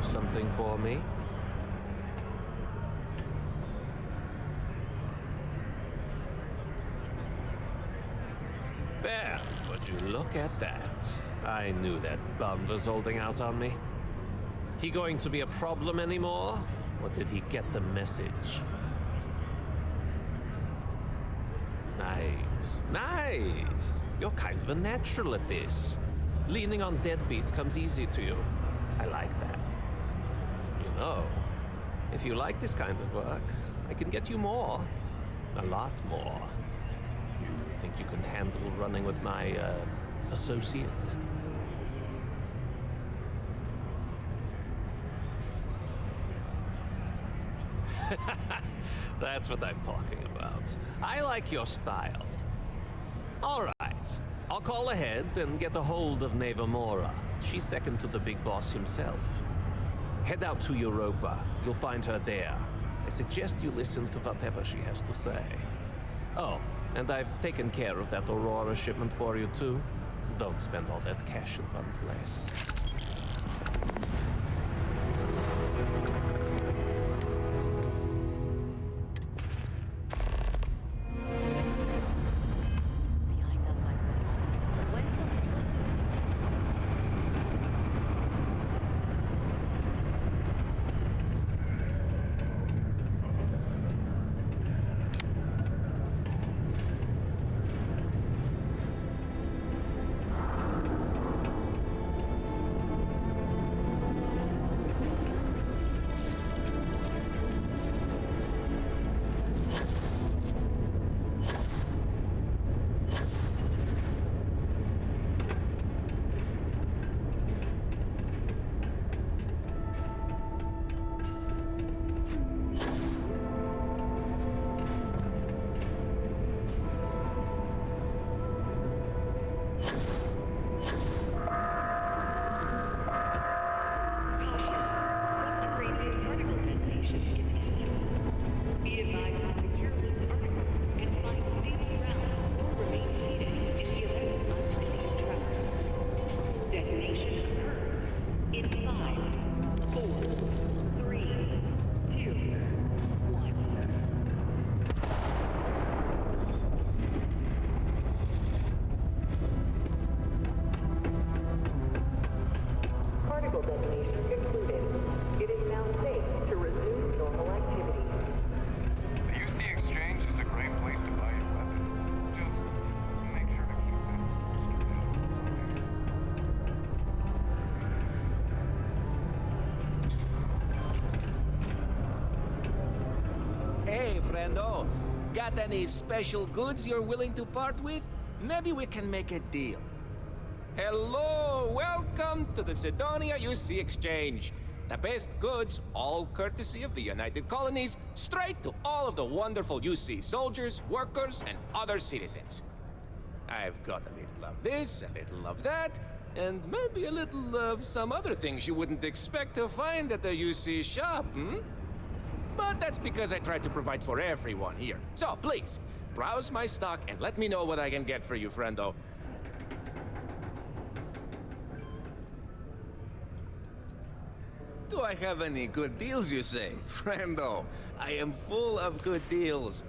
have something for me? There, would you look at that? I knew that bum was holding out on me. He going to be a problem anymore? Or did he get the message? Nice, nice. You're kind of a natural at this. Leaning on deadbeats comes easy to you. I like that. You know, if you like this kind of work, I can get you more. A lot more. You think you can handle running with my, associates? That's what I'm talking about. I like your style. All right, I'll call ahead and get a hold of Nevamora. She's second to the big boss himself. Head out to Europa. You'll find her there. I suggest you listen to whatever she has to say. Oh, and I've taken care of that Aurora shipment for you too. Don't spend all that cash in one place. Behind that light bulb. When's the witch want to anyway? friendo. Got any special goods you're willing to part with? Maybe we can make a deal. Hello, welcome to the Sidonia UC Exchange. The best goods, all courtesy of the United Colonies, straight to all of the wonderful UC soldiers, workers, and other citizens. I've got a little of this, a little of that, and maybe a little of some other things you wouldn't expect to find at the UC shop, But that's because I try to provide for everyone here. So please, browse my stock and let me know what I can get for you, friendo. Do I have any good deals, you say? Friendo, I am full of good deals.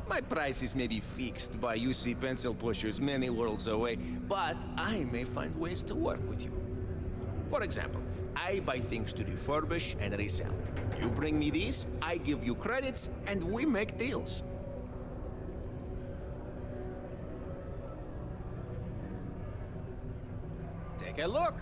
My prices may be fixed by UC pencil pushers many worlds away, but I may find ways to work with you. For example, I buy things to refurbish and resell. You bring me these, I give you credits, and we make deals. Take a look.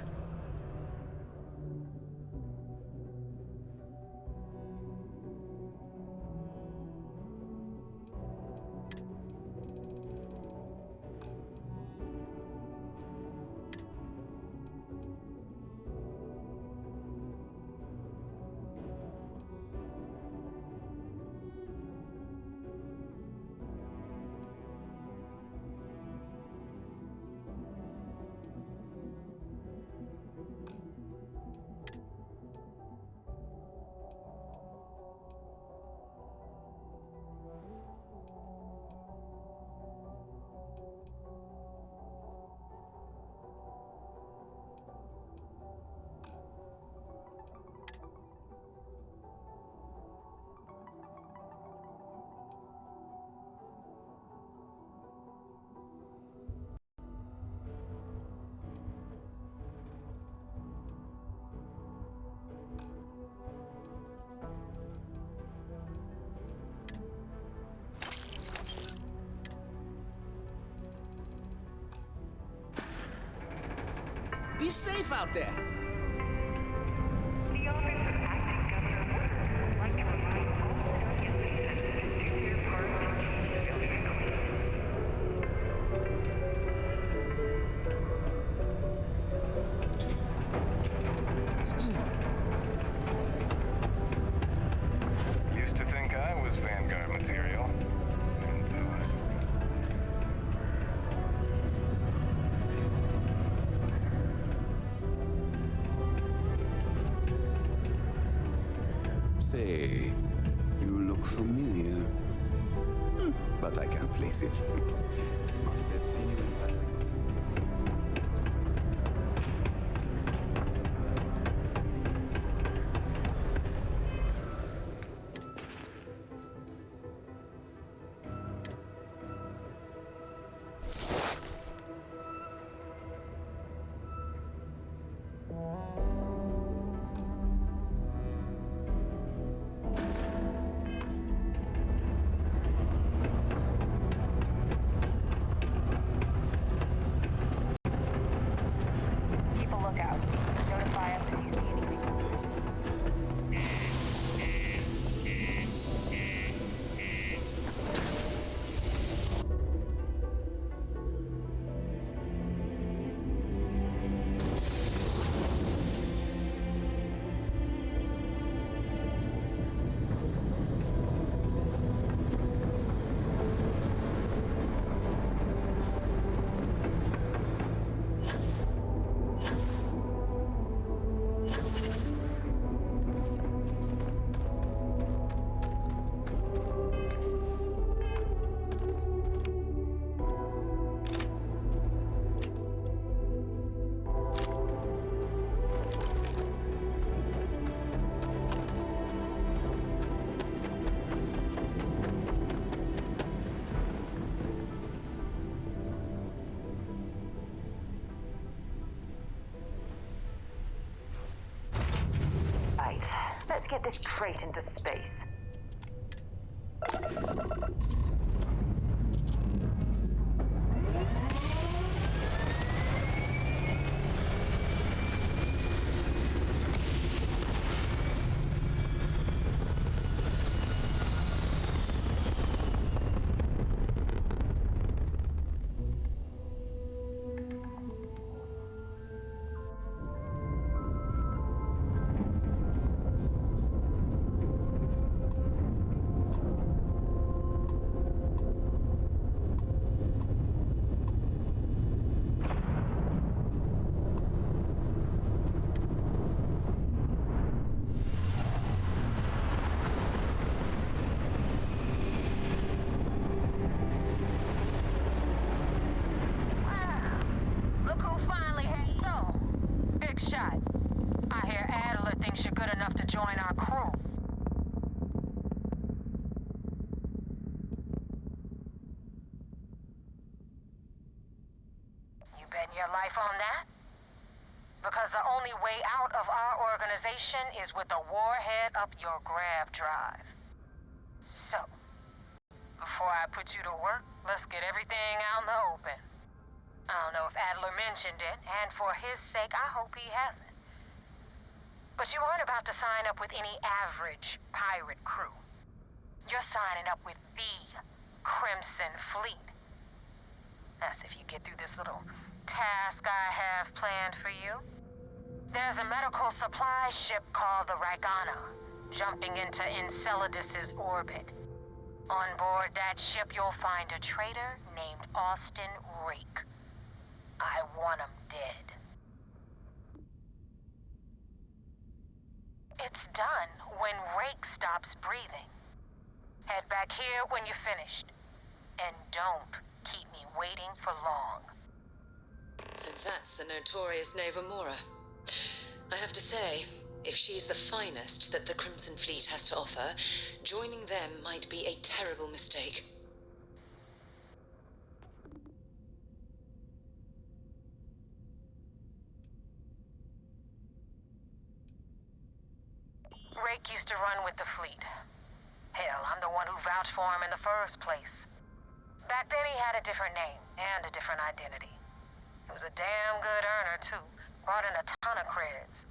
we safe out there? The Office of Acting Governor Woodard would like to remind all citizens to do their part to keep the building clean. Used to think I was Vanguard material. Until I Say, you look familiar. But I can't place it. Must have seen you in passing or something. Keep a lookout. Notify us if you see anything. Right. Let's get this crate into space. Look who finally hangs on. Big shot. I hear Adler thinks you're good enough to join our crew. You betting your life on that? Because the only way out of our organization is with a warhead up your grab drive. So, before I put you to work, let's get everything out in the open. I don't know if Adler mentioned it, and for his sake, I hope he hasn't. But you aren't about to sign up with any average pirate crew. You're signing up with the Crimson Fleet. That's if you get through this little task I have planned for you. There's a medical supply ship called the Ragana, jumping into Enceladus's orbit. On board that ship, you'll find a traitor named Austin Rake. I want him dead. It's done when Rake stops breathing. Head back here when you're finished. And don't keep me waiting for long. So that's the notorious Navamora. I have to say, if she's the finest that the Crimson Fleet has to offer, joining them might be a terrible mistake. Rake used to run with the fleet. Hell, I'm the one who vouched for him in the first place. Back then he had a different name and a different identity. He was a damn good earner, too. brought in a ton of creds.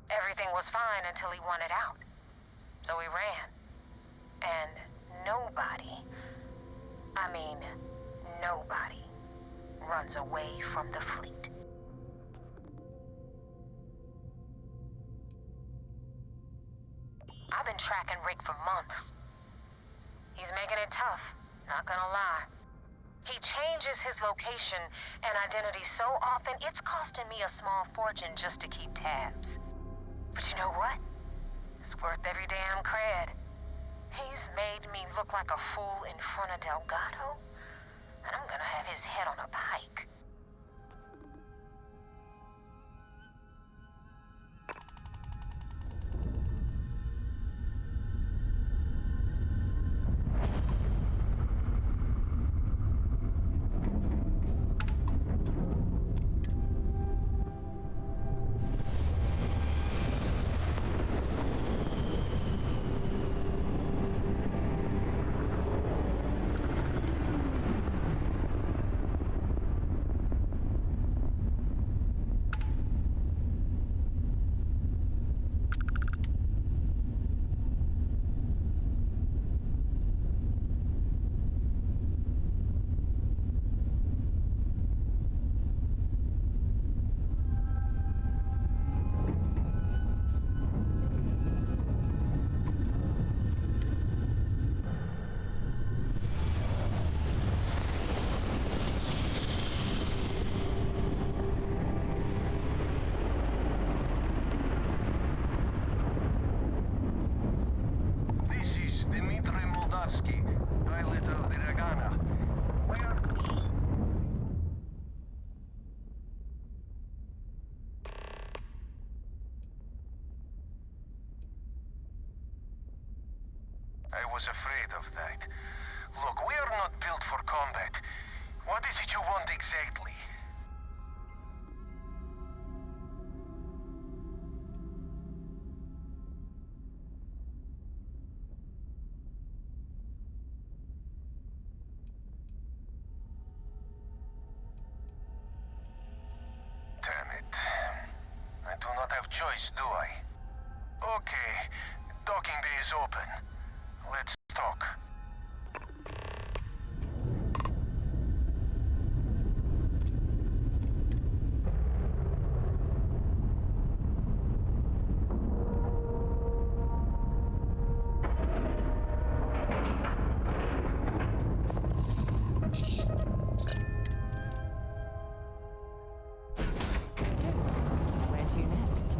Everything was fine until he wanted out. So he ran. And nobody, I mean, nobody runs away from the fleet. I've been tracking Rick for months. He's making it tough, not gonna lie. He changes his location and identity so often, it's costing me a small fortune just to keep tabs. But you know what? It's worth every damn cred. He's made me look like a fool in front of Delgado, and I'm gonna have his head on a pike. I was afraid of that. Look, we are not built for combat. What is it you want exactly? Damn it. I do not have choice, do I? Okay, docking bay is open. Let's talk. So, where to next?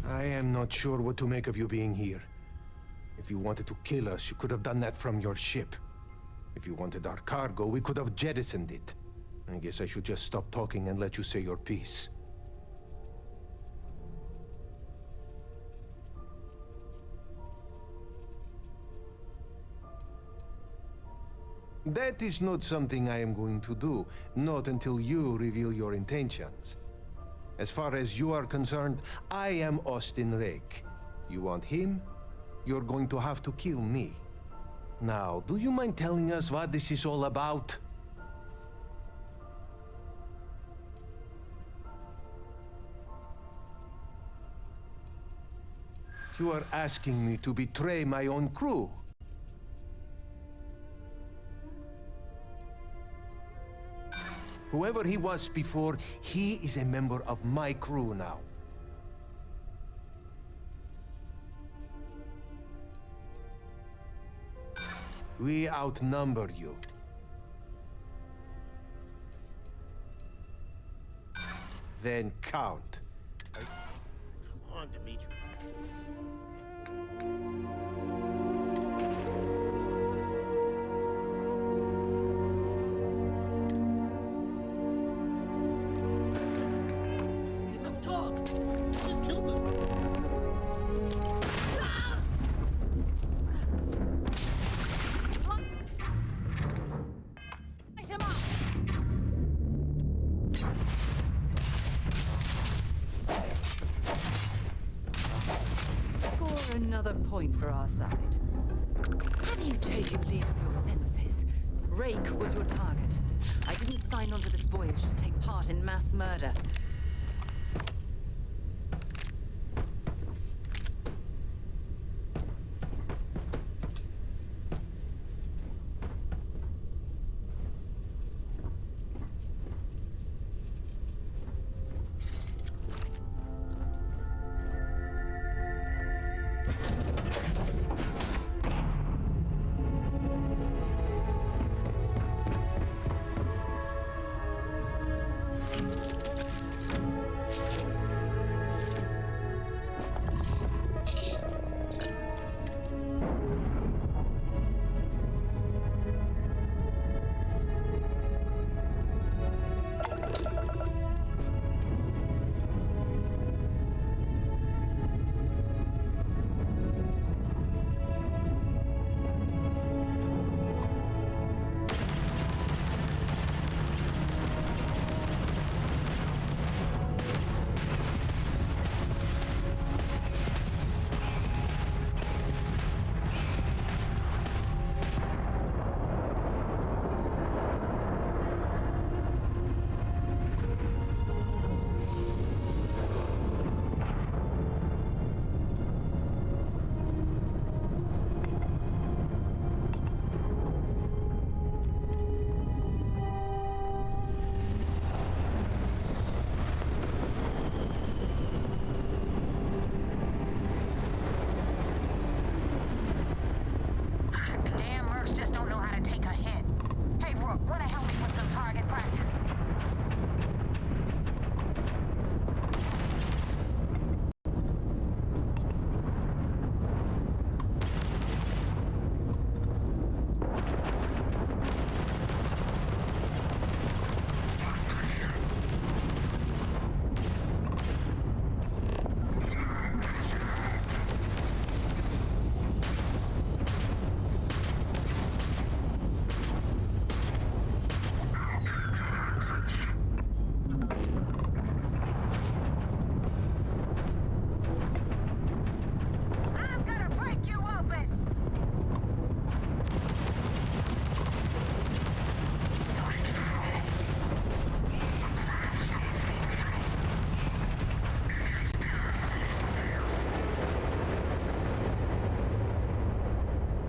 I am not sure what to make of you being here. If you wanted to kill us, you could have done that from your ship. If you wanted our cargo, we could have jettisoned it. I guess I should just stop talking and let you say your piece. That is not something I am going to do, not until you reveal your intentions. As far as you are concerned, I am Austin Rake. You want him? You're going to have to kill me. Now, do you mind telling us what this is all about? You are asking me to betray my own crew. Whoever he was before, he is a member of my crew now. We outnumber you. Then count. Come on, Dimitri. Enough talk. Just kill them. Light him up! Score another point for our side. you taken leave of your senses? Rake was your target. I didn't sign on to this voyage to take part in mass murder.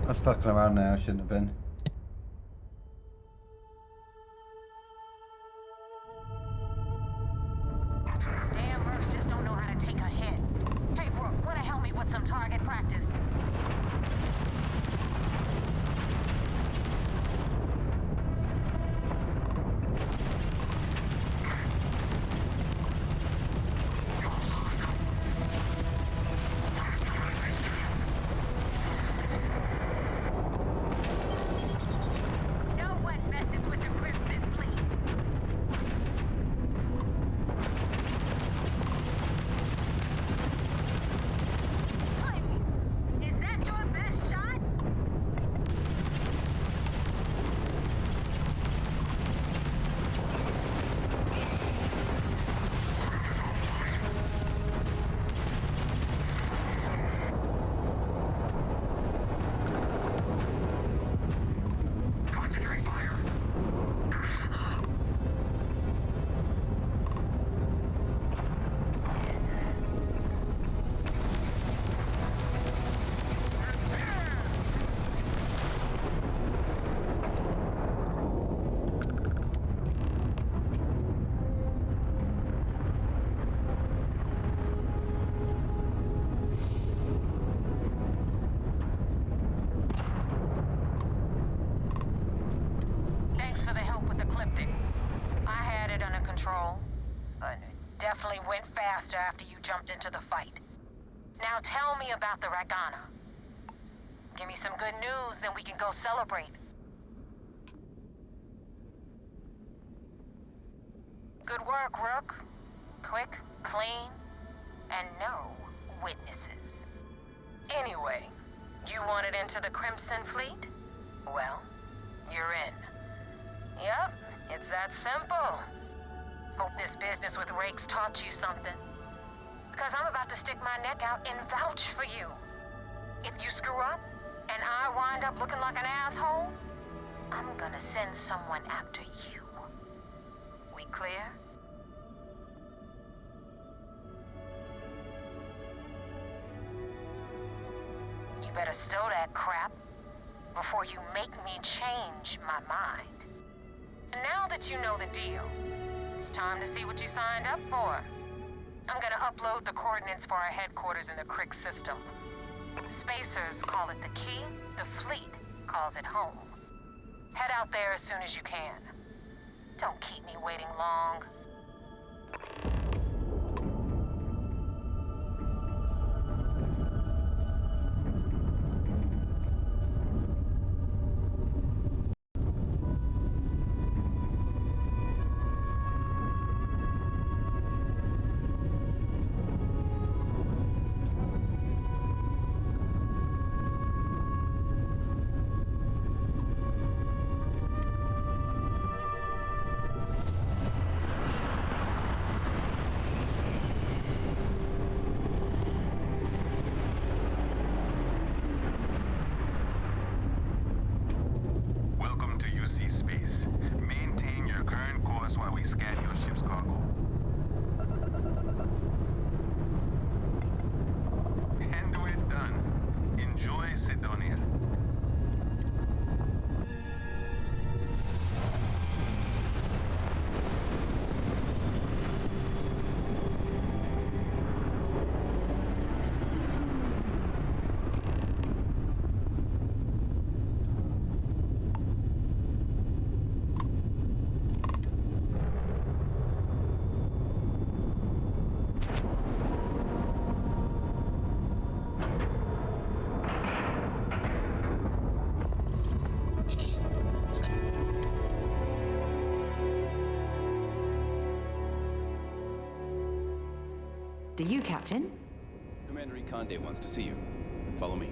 I was fucking around there, I shouldn't have been. Damn mercs just don't know how to take a hit. Hey, Brooke, wanna help me with some target practice? Definitely went faster after you jumped into the fight. Now tell me about the Ragana. Give me some good news, then we can go celebrate. Good work, Rook. Quick, clean, and no witnesses. Anyway, you wanted into the Crimson Fleet? Well, you're in. Yep, it's that simple. Hope this business with Rake's taught you something. Because I'm about to stick my neck out and vouch for you. If you screw up, and I wind up looking like an asshole, I'm gonna send someone after you. We clear? You better stow that crap before you make me change my mind. And now that you know the deal, it's time to see what you signed up for. I'm gonna upload the coordinates for our headquarters in the Crick system. Spacers call it the key, the fleet calls it home. Head out there as soon as you can. Don't keep me waiting long. Welcome to UC Space. Maintain your current course while we scan your ship's cargo. And we're done. Enjoy Sidonia. Do you, Captain? Commander Ikonde wants to see you. Follow me.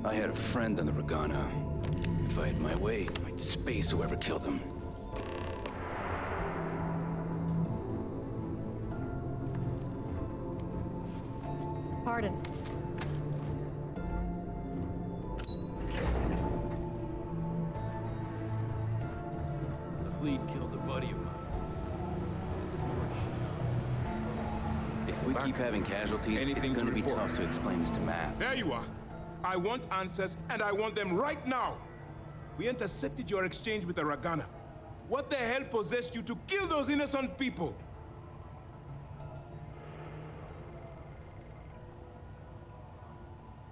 I had a friend on the Regana. If I had my way, I'd space whoever killed him. Pardon. The fleet killed a buddy of mine. If we keep having casualties, it's going to be tough to explain this to Matt. There you are. I want answers, and I want them right now. We intercepted your exchange with the Ragana. What the hell possessed you to kill those innocent people?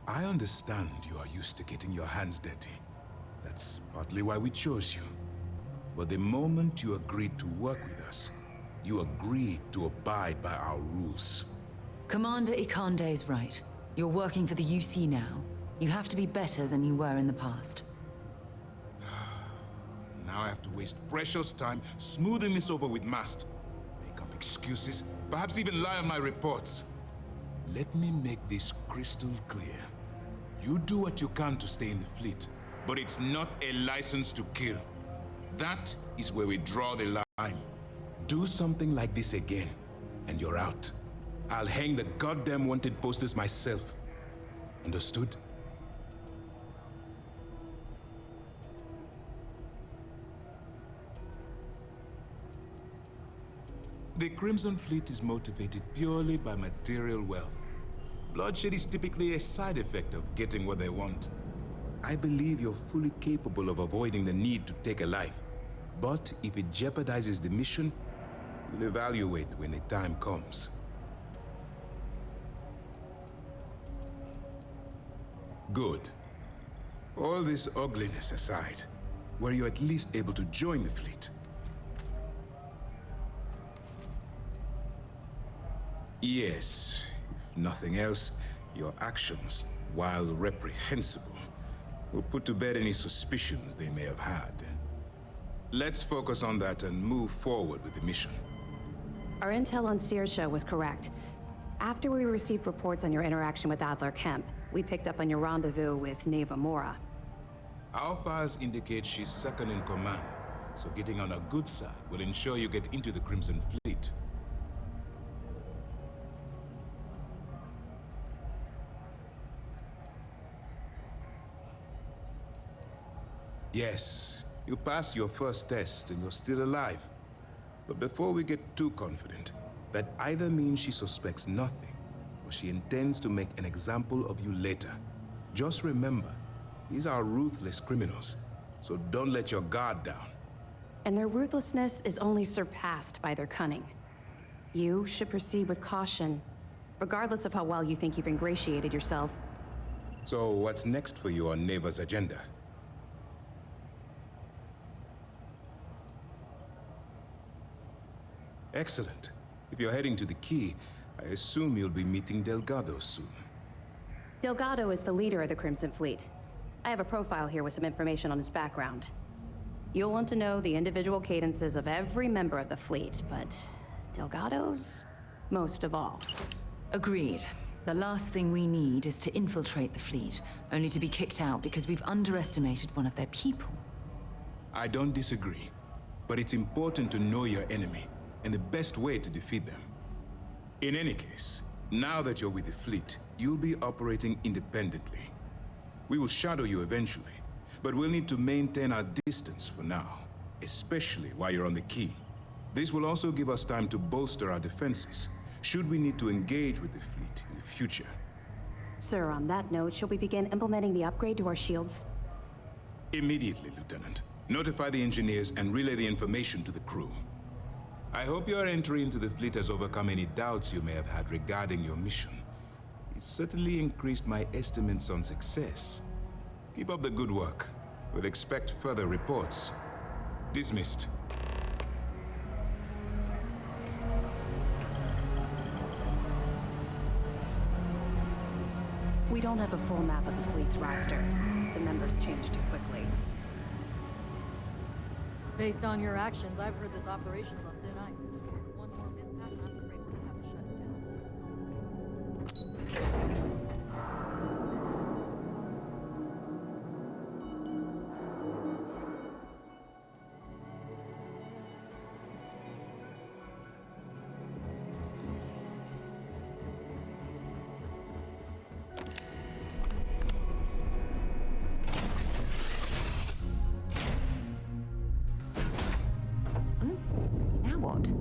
I understand you are used to getting your hands dirty. That's partly why we chose you. But the moment you agreed to work with us, you agreed to abide by our rules. Commander Ikonde is right. You're working for the UC now. You have to be better than you were in the past. Now I have to waste precious time smoothing this over with Mast. Make up excuses, perhaps even lie on my reports. Let me make this crystal clear. You do what you can to stay in the fleet, but it's not a license to kill. That is where we draw the line. Do something like this again, and you're out. I'll hang the goddamn wanted posters myself. Understood? The Crimson Fleet is motivated purely by material wealth. Bloodshed is typically a side effect of getting what they want. I believe you're fully capable of avoiding the need to take a life. But if it jeopardizes the mission, we'll evaluate when the time comes. Good. All this ugliness aside, were you at least able to join the fleet? Yes. If nothing else, your actions, while reprehensible, will put to bed any suspicions they may have had. Let's focus on that and move forward with the mission. Our intel on Saoirse was correct. After we received reports on your interaction with Adler Kemp, we picked up on your rendezvous with Neva Mora. Our files indicate she's second in command, so getting on her good side will ensure you get into the Crimson Fleet. Yes, you passed your first test and you're still alive. But before we get too confident, that either means she suspects nothing, or she intends to make an example of you later. Just remember, these are ruthless criminals, so don't let your guard down. And their ruthlessness is only surpassed by their cunning. You should proceed with caution, regardless of how well you think you've ingratiated yourself. So what's next for you on Neva's agenda? Excellent. If you're heading to the Key, I assume you'll be meeting Delgado soon. Delgado is the leader of the Crimson Fleet. I have a profile here with some information on his background. You'll want to know the individual cadences of every member of the fleet, but Delgado's most of all. Agreed. The last thing we need is to infiltrate the fleet, only to be kicked out because we've underestimated one of their people. I don't disagree, but it's important to know your enemy and the best way to defeat them. In any case, now that you're with the fleet, you'll be operating independently. We will shadow you eventually, but we'll need to maintain our distance for now, especially while you're on the Key. This will also give us time to bolster our defenses, should we need to engage with the fleet in the future. Sir, on that note, shall we begin implementing the upgrade to our shields? Immediately, Lieutenant. Notify the engineers and relay the information to the crew. I hope your entry into the fleet has overcome any doubts you may have had regarding your mission. It's certainly increased my estimates on success. Keep up the good work. We'll expect further reports. Dismissed. We don't have a full map of the fleet's roster. The members changed too quickly. Based on your actions, I've heard this operation's on thin ice. One more mishap, and I'm afraid we're gonna have to shut it down. Now what?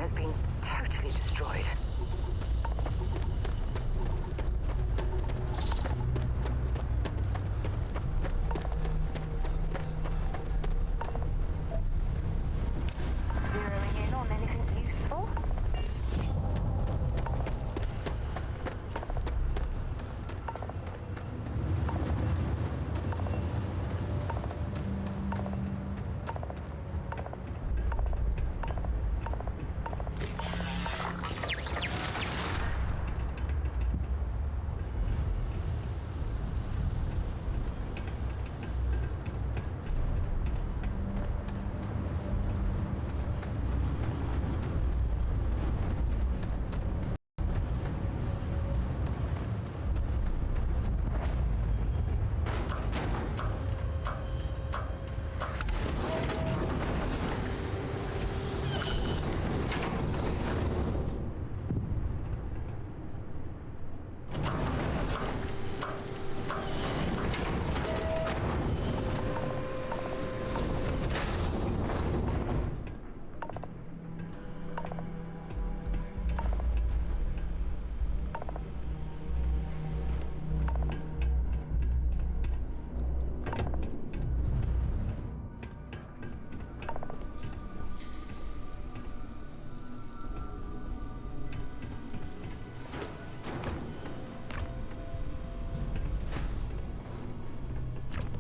has been totally destroyed. Zeroing in on anything useful?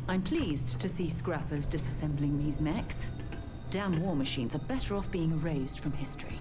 I'm pleased to see scrappers disassembling these mechs. Damn war machines are better off being erased from history.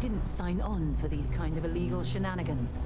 Didn't sign on for these kind of illegal shenanigans.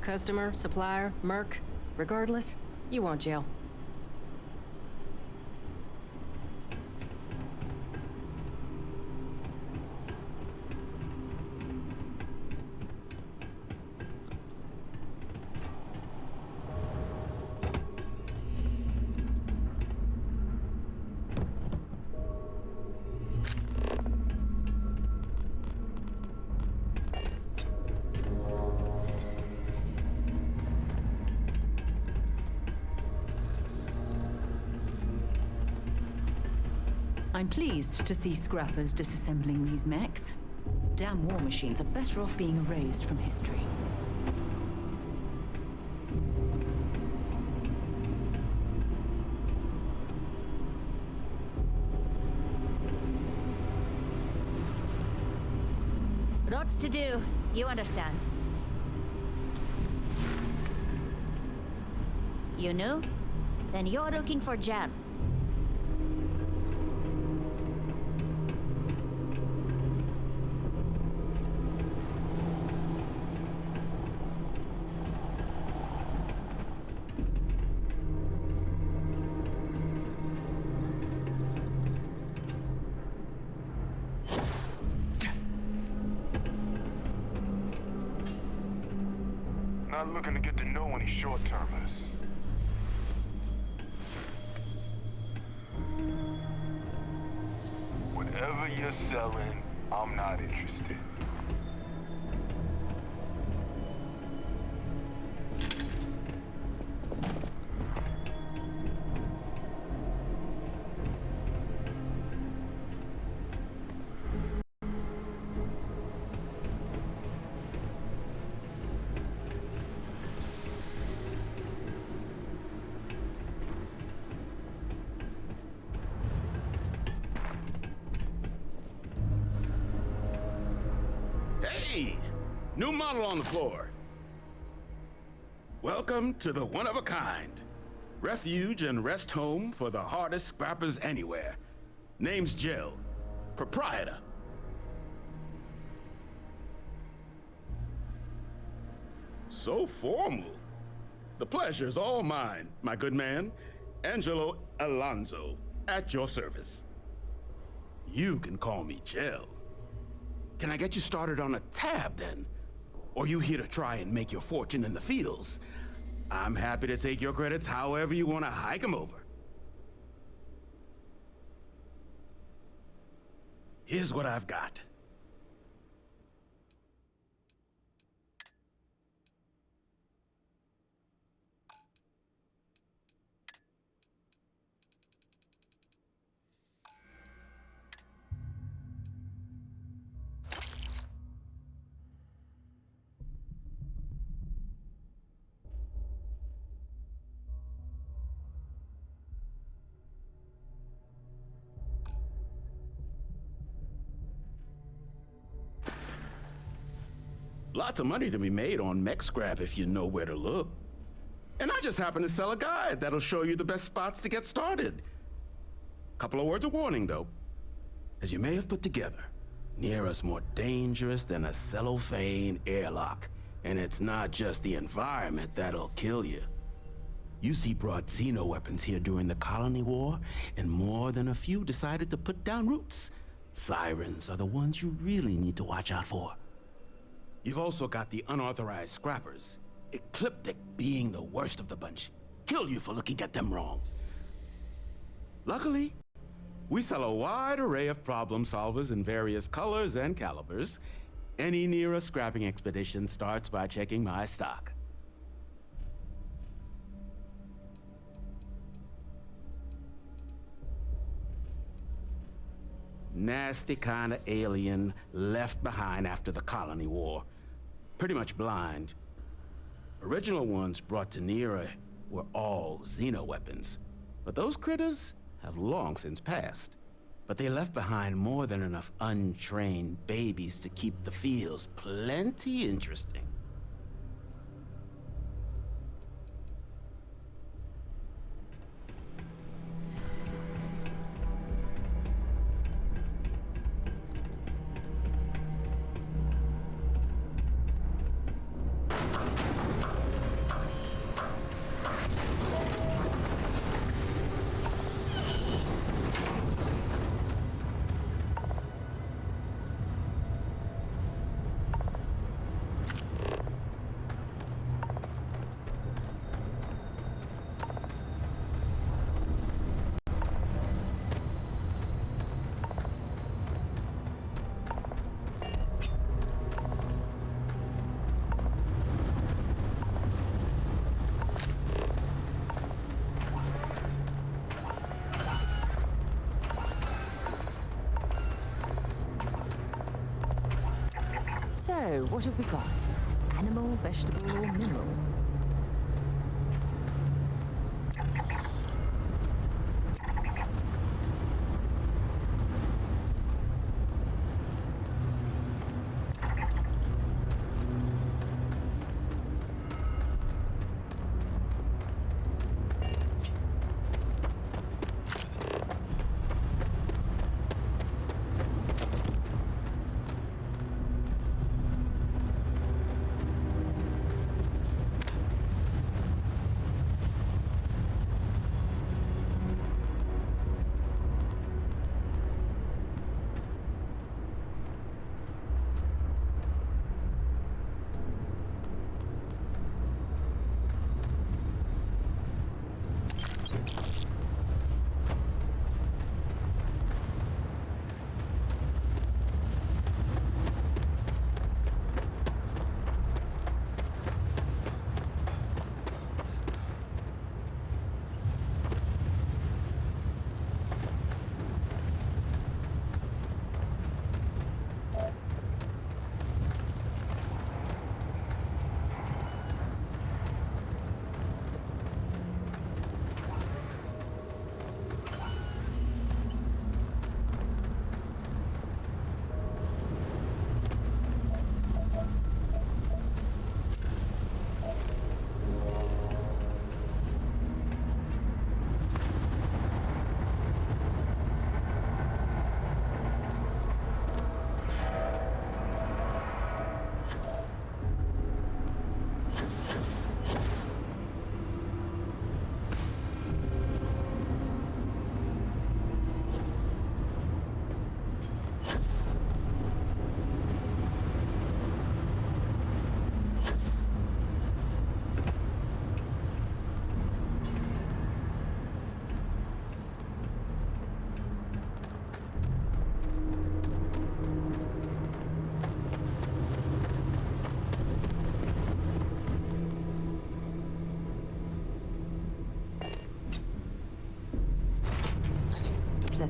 Customer, supplier, merc, regardless, you want jail. I'm pleased to see scrappers disassembling these mechs. Damn war machines are better off being erased from history. Lots to do, you understand. You know? Then you're looking for jam. Not looking to get to know any short-termers. Whatever you're selling, I'm not interested. Hey! New model on the floor. Welcome to the one-of-a-kind. Refuge and rest home for the hardest scrappers anywhere. Name's Jill. Proprietor. So formal. The pleasure's all mine, my good man. Angelo Alonso, at your service. You can call me Jill. Can I get you started on a tab, then? Or you here to try and make your fortune in the fields? I'm happy to take your credits however you want to hike them over. Here's what I've got. Lots of money to be made on mech scrap if you know where to look. And I just happen to sell a guide that'll show you the best spots to get started. Couple of words of warning, though. As you may have put together, Nira's more dangerous than a cellophane airlock. And it's not just the environment that'll kill you. UC brought Xeno weapons here during the Colony War, and more than a few decided to put down roots. Sirens are the ones you really need to watch out for. You've also got the unauthorized scrappers, Ecliptic being the worst of the bunch. Kill you for looking at them wrong. Luckily, we sell a wide array of problem solvers in various colors and calibers. Any Nira scrapping expedition starts by checking my stock. Nasty kind of alien left behind after the Colony War. Pretty much blind. Original ones brought to Nira were all Xeno weapons. But those critters have long since passed. But they left behind more than enough untrained babies to keep the fields plenty interesting. So, what have we got? Animal, vegetable, or mineral?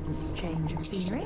pleasant change of scenery.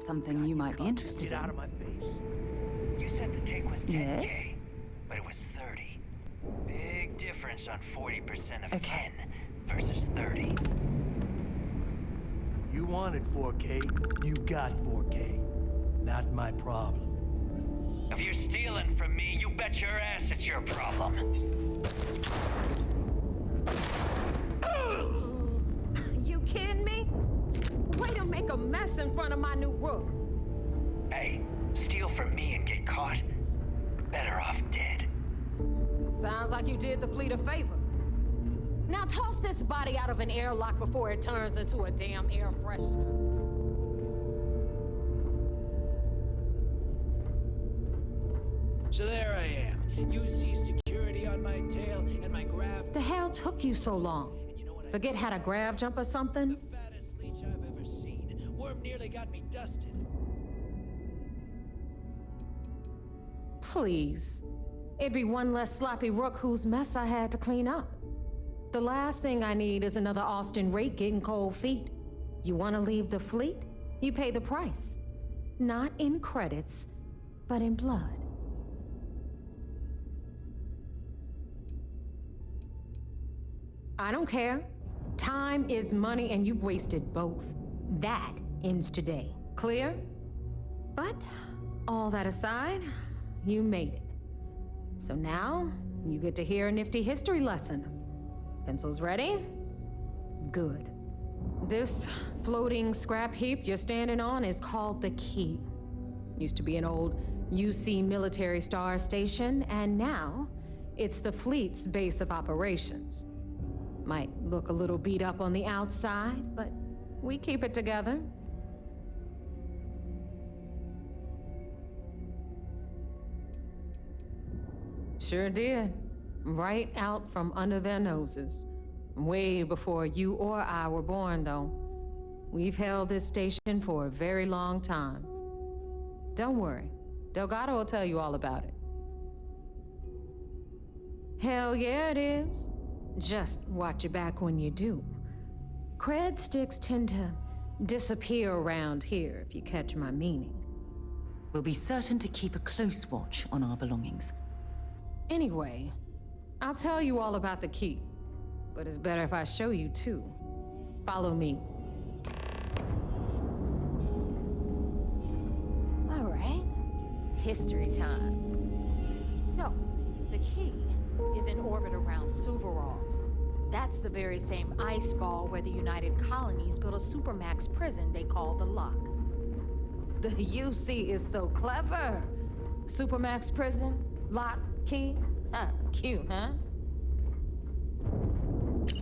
Something you might be interested in. Get out of my face. You said the take was 10K, Yes? but it was 30. Big difference on 40% of 10 versus 30. You wanted 4K, you got 4K. Not my problem. If you're stealing from me, you bet your ass it's your problem. You kidding me? Way to make a mess in front of my new rook. Hey, steal from me and get caught. Better off dead. Sounds like you did the fleet a favor. Now toss this body out of an airlock before it turns into a damn air freshener. So there I am. You see security on my tail and my grav. The hell took you so long? Forget how to grav jump or something? Fattest leech I've ever seen. Worm nearly got me dusted. Please. It'd be one less sloppy rook whose mess I had to clean up. The last thing I need is another Austin Rake getting cold feet. You want to leave the fleet? You pay the price. Not in credits, but in blood. I don't care. Time is money and you've wasted both. That ends today. Clear? But all that aside, you made it. So now, you get to hear a nifty history lesson. Pencils ready? Good. This floating scrap heap you're standing on is called the Key. Used to be an old UC military star station, and now it's the fleet's base of operations. Might look a little beat up on the outside, but we keep it together. Sure did. Right out from under their noses. Way before you or I were born, though. We've held this station for a very long time. Don't worry. Delgado will tell you all about it. Hell yeah, it is. Just watch your back when you do. Cred sticks tend to disappear around here, if you catch my meaning. We'll be certain to keep a close watch on our belongings. Anyway, I'll tell you all about the Key. But it's better if I show you too. Follow me. All right. History time. So, the Key is in orbit around Suvorov. That's the very same ice ball where the United Colonies built a supermax prison they call the Lock. The UC is so clever. Supermax prison, lock, key. Cute, huh?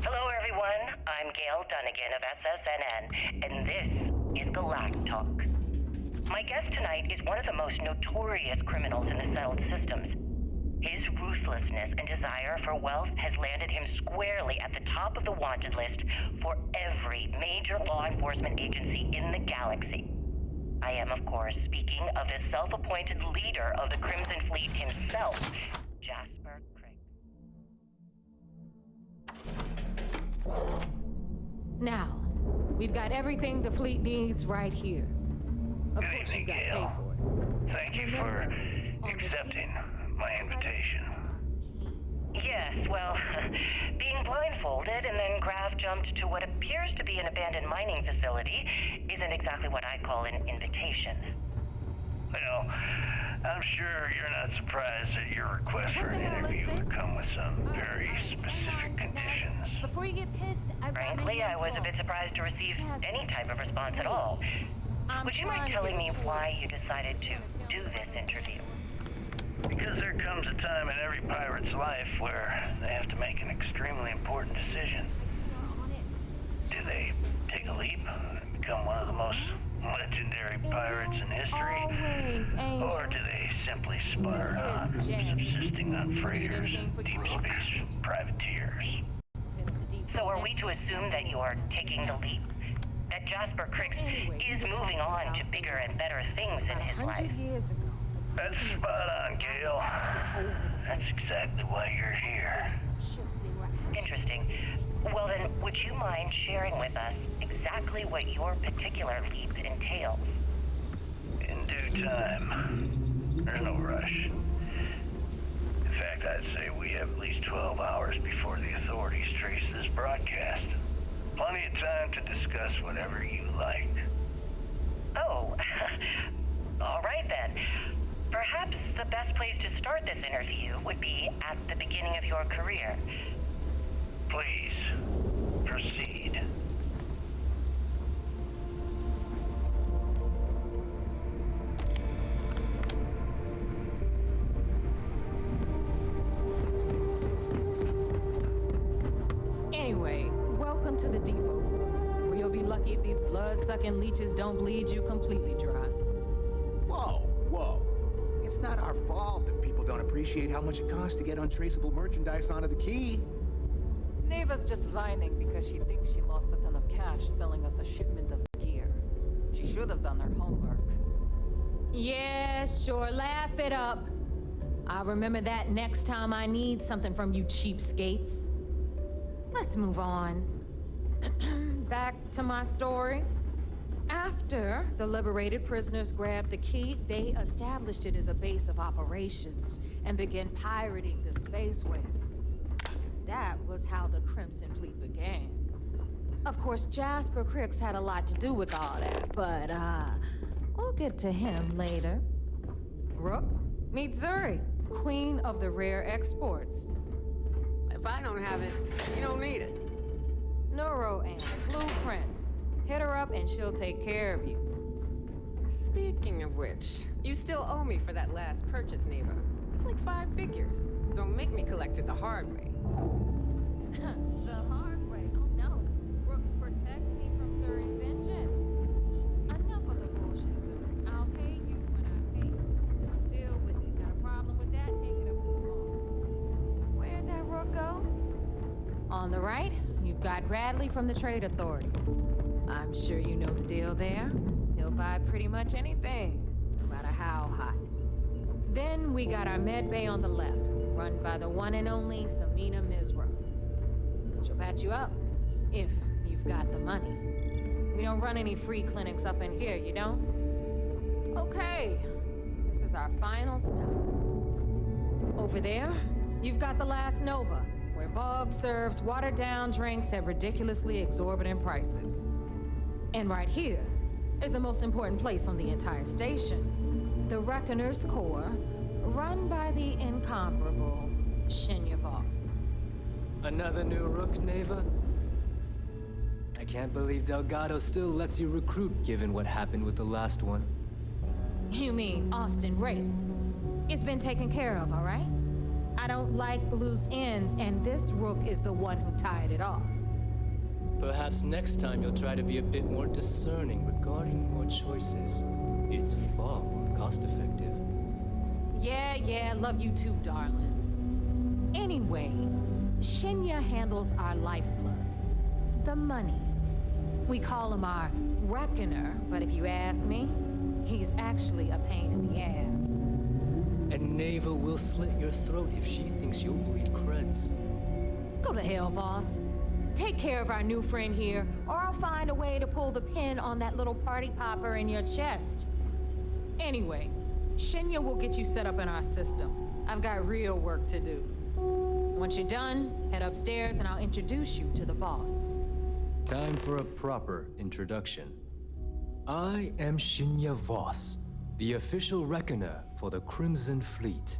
Hello, everyone. I'm Gail Dunnigan of SSNN, and this is the Last Talk. My guest tonight is one of the most notorious criminals in the settled systems. His ruthlessness and desire for wealth has landed him squarely at the top of the wanted list for every major law enforcement agency in the galaxy. I am, of course, speaking of the self-appointed leader of the Crimson Fleet himself, Jasper Crick. Now, we've got everything the fleet needs right here. Of Good course, evening, you gotta Gail. pay for it. Thank you for accepting my invitation. Yes, well, being blindfolded and then Graf jumped to what appears to be an abandoned mining facility isn't exactly what I call an invitation. Well, I'm sure you're not surprised that your request for an interview would come with some very specific conditions. Before you get pissed, Frankly, I was a bit surprised to receive any type of response at all. Would you mind telling me why you decided to do this interview? Because there comes a time in every pirate's life where they have to make an extremely important decision. Do they take a leap and become one of the most legendary pirates in history? Or do they simply sputter on, subsisting on freighters, deep space privateers? So are we to assume that you are taking the leap? That Jasper Crick is moving on to bigger and better things in his life? That's spot on, Gail. That's exactly why you're here. Interesting. Well then, would you mind sharing with us exactly what your particular leap entails? In due time. There's no rush. In fact, I'd say we have at least 12 hours before the authorities trace this broadcast. Plenty of time to discuss whatever you like. Oh, all right then. Perhaps the best place to start this interview would be at the beginning of your career. Please, proceed. Anyway, welcome to the depot, Rook, where you'll be lucky if these blood-sucking leeches don't bleed you completely dry. Whoa, whoa. It's not our fault that people don't appreciate how much it costs to get untraceable merchandise onto the key. Neva's just whining because she thinks she lost a ton of cash selling us a shipment of gear. She should have done her homework. Yeah, sure, laugh it up. I'll remember that next time I need something from you cheapskates. Let's move on. Back to my story. After the liberated prisoners grabbed the key, they established it as a base of operations and began pirating the spaceways. That was how the Crimson Fleet began. Of course, Jasper Crick's had a lot to do with all that, but we'll get to him later. Rook, meet Zuri, queen of the rare exports. If I don't have it, you don't need it. Neuroamps, blueprints. Hit her up and she'll take care of you. Speaking of which, you still owe me for that last purchase, Neva. It's like 5 figures. Don't make me collect it the hard way. The hard way? Oh no. Rook, protect me from Zuri's vengeance. Enough of the bullshit, Zuri. I'll pay you when I pay you. Deal with it. Got a problem with that? Take it up with the boss. Where'd that Rook go? On the right, you've got Bradley from the Trade Authority. I'm sure you know the deal there. He'll buy pretty much anything, no matter how hot. Then we got our med bay on the left, run by the one and only Samina Mizra. She'll patch you up, if you've got the money. We don't run any free clinics up in here, you don't? Okay, this is our final stop. Over there, you've got the Last Nova, where Bog serves watered-down drinks at ridiculously exorbitant prices. And right here is the most important place on the entire station, the Reckoner's Core, run by the incomparable Shinya Voss. Another new Rook, Neva? I can't believe Delgado still lets you recruit given what happened with the last one. You mean Austin Ray? It's been taken care of, all right? I don't like loose ends, and this rook is the one who tied it off. Perhaps next time you'll try to be a bit more discerning regarding your choices. It's far more cost-effective. Yeah, love you too, darling. Anyway, Shinya handles our lifeblood. The money. We call him our reckoner, but if you ask me, he's actually a pain in the ass. And Neva will slit your throat if she thinks you'll bleed creds. Go to hell, boss. Take care of our new friend here, or I'll find a way to pull the pin on that little party popper in your chest. Anyway, Shinya will get you set up in our system. I've got real work to do. Once you're done, head upstairs and I'll introduce you to the boss. Time for a proper introduction. I am Shinya Voss, the official reckoner for the Crimson Fleet.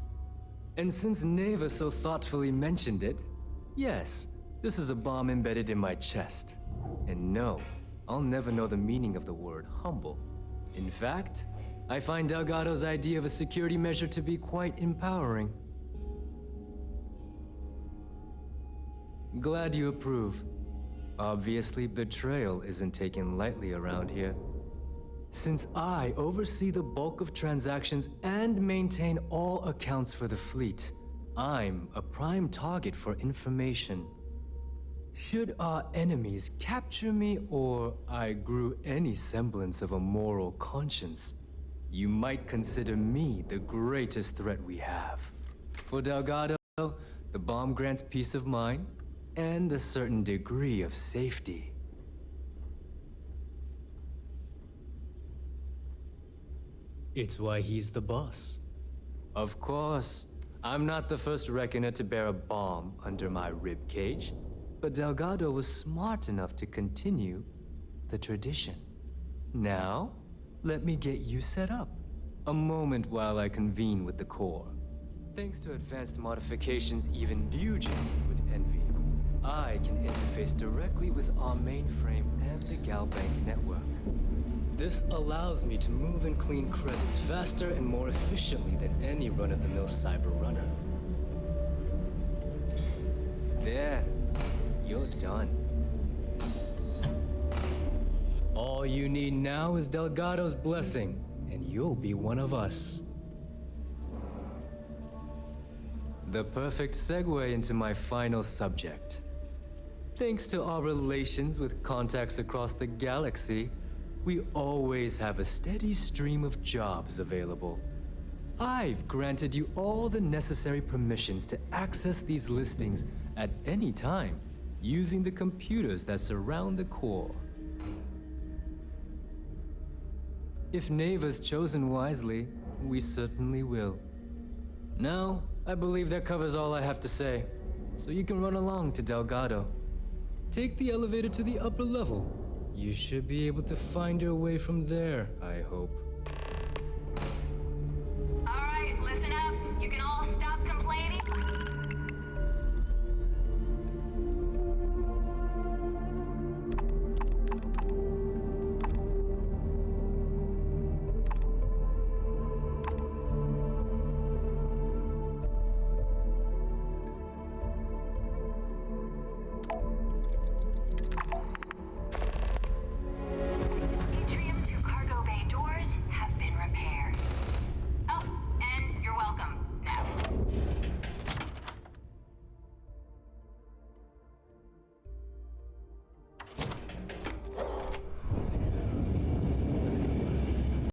And since Neva so thoughtfully mentioned it, yes, this is a bomb embedded in my chest. And no, I'll never know the meaning of the word humble. In fact, I find Delgado's idea of a security measure to be quite empowering. Glad you approve. Obviously, betrayal isn't taken lightly around here. Since I oversee the bulk of transactions and maintain all accounts for the fleet, I'm a prime target for information. Should our enemies capture me or I grew any semblance of a moral conscience, you might consider me the greatest threat we have. For Delgado, the bomb grants peace of mind and a certain degree of safety. It's why he's the boss. Of course. I'm not the first reckoner to bear a bomb under my ribcage, but Delgado was smart enough to continue the tradition. Now, let me get you set up. A moment while I convene with the core. Thanks to advanced modifications even Ryujin would envy, I can interface directly with our mainframe and the Galbank network. This allows me to move and clean credits faster and more efficiently than any run-of-the-mill cyber runner. There, you're done. All you need now is Delgado's blessing, and you'll be one of us. The perfect segue into my final subject. Thanks to our relations with contacts across the galaxy, we always have a steady stream of jobs available. I've granted you all the necessary permissions to access these listings at any time, using the computers that surround the core. If Neva's chosen wisely, we certainly will. Now, I believe that covers all I have to say, so you can run along to Delgado. Take the elevator to the upper level. You should be able to find your way from there, I hope.